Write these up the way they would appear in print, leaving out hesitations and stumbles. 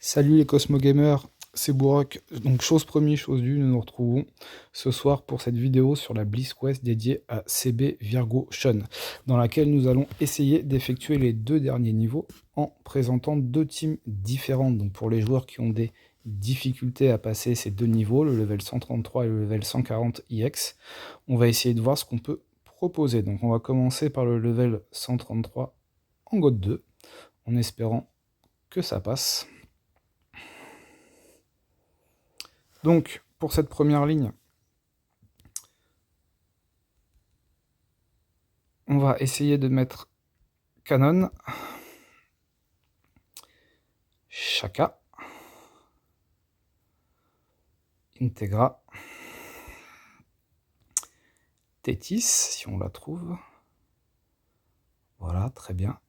Salut les Cosmo Gamers, c'est Bourrock. Donc chose promise, chose due, nous nous retrouvons ce soir pour cette vidéo sur la BlizzQuest dédiée à CB Virgo Shun, dans laquelle nous allons essayer d'effectuer les deux derniers niveaux en présentant deux teams différentes. Donc pour les joueurs qui ont des difficultés à passer ces deux niveaux, le level 133 et le level 140 IX, on va essayer de voir ce qu'on peut proposer. Donc on va commencer par le level 133 en God 2, en espérant que ça passe. Donc, pour cette première ligne, on va essayer de mettre Canon, Shaka, Integra, Tétis, si on la trouve. Voilà, très bien.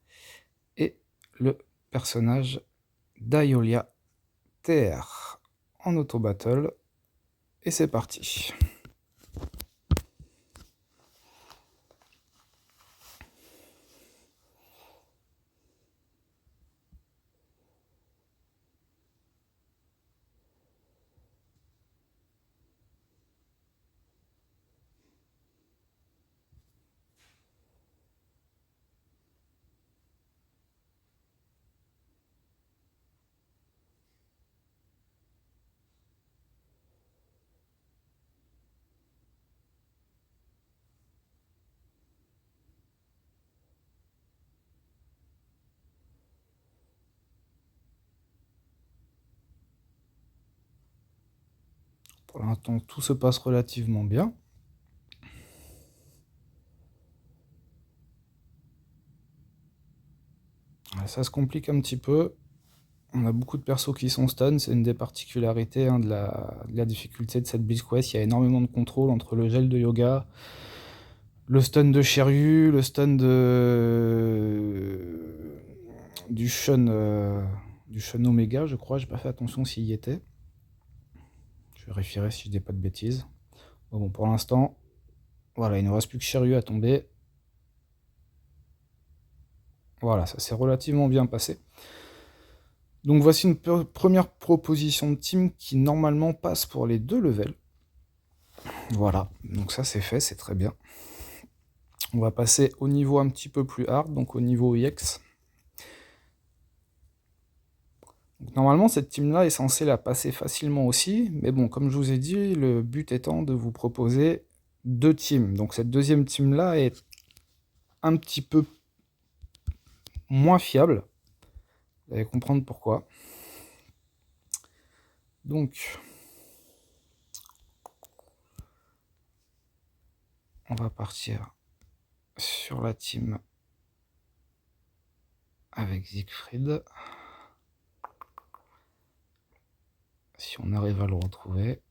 Et le personnage d'Aiolia TR en auto-battle. Et c'est parti. Pour l'instant, tout se passe relativement bien. Ça se complique un petit peu. On a beaucoup de persos qui sont stun, c'est une des particularités de la difficulté de cette BlizzQuest. Il y a énormément de contrôle entre le gel de yoga, le stun de Shiryu, le stun du Shun Omega, je crois. J'ai pas fait attention s'il y était. Je vérifierai si je dis pas de bêtises. Bon, pour l'instant, voilà, il ne reste plus que Shiryu à tomber. Voilà, ça s'est relativement bien passé. Donc voici une première proposition de team qui normalement passe pour les deux levels. Voilà, donc ça c'est fait, c'est très bien. On va passer au niveau un petit peu plus hard, donc au niveau EX. Donc, normalement cette team-là est censée la passer facilement aussi, mais bon, comme je vous ai dit, le but étant de vous proposer deux teams. Donc cette deuxième team-là est un petit peu moins fiable. Vous allez comprendre pourquoi. Donc, on va partir sur la team avec Siegfried. Si on arrive à le retrouver.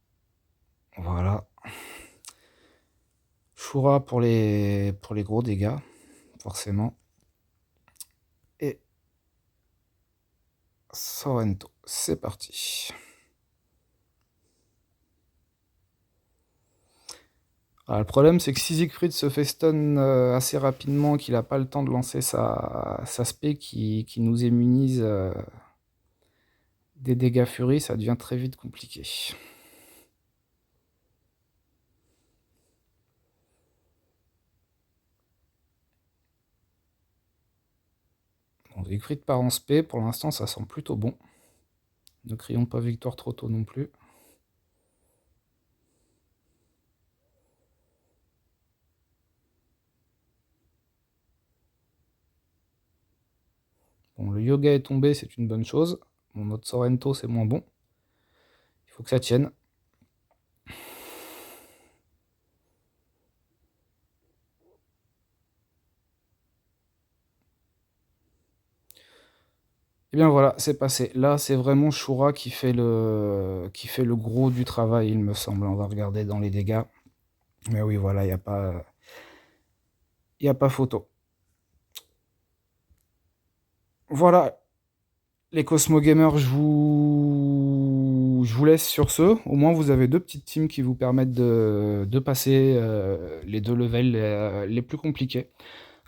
Voilà. Shura pour les gros dégâts, forcément. Et Sorrento. C'est parti. Alors, le problème, c'est que si Siegfried se fait stun assez rapidement, qu'il n'a pas le temps de lancer sa spé qui nous immunise des dégâts furie, ça devient très vite compliqué. Bon, Siegfried part en spé, pour l'instant ça sent plutôt bon. Ne crions pas victoire trop tôt non plus. Bon, le yoga est tombé, c'est une bonne chose. Bon, notre Sorrento, c'est moins bon. Il faut que ça tienne. Et bien voilà, c'est passé. Là, c'est vraiment Shura qui fait le gros du travail, il me semble. On va regarder dans les dégâts. Mais oui, voilà, il n'y a pas photo. Voilà, les Cosmo Gamers, je vous laisse sur ce. Au moins, vous avez deux petites teams qui vous permettent de passer les deux levels les plus compliqués.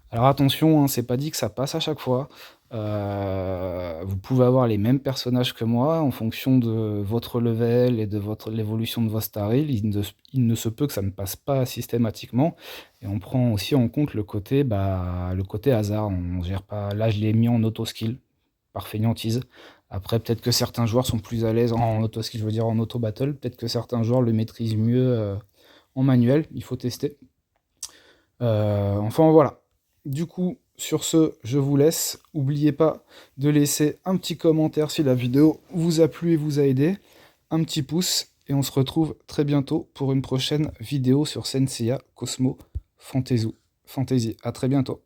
Alors attention, hein, c'est pas dit que ça passe à chaque fois. Vous pouvez avoir les mêmes personnages que moi en fonction de votre level et de l'évolution de vos star heal. Il ne se peut que ça ne passe pas systématiquement et on prend aussi en compte le côté hasard. On gère pas là, je l'ai mis en auto skill par fainéantise. Après, peut-être que certains joueurs sont plus à l'aise en auto skill, je veux dire en auto battle. Peut-être que certains joueurs le maîtrisent mieux en manuel. Il faut tester. Enfin voilà. Du coup, sur ce, je vous laisse. N'oubliez pas de laisser un petit commentaire si la vidéo vous a plu et vous a aidé. Un petit pouce. Et on se retrouve très bientôt pour une prochaine vidéo sur Senseiya Cosmo Fantasy. À très bientôt.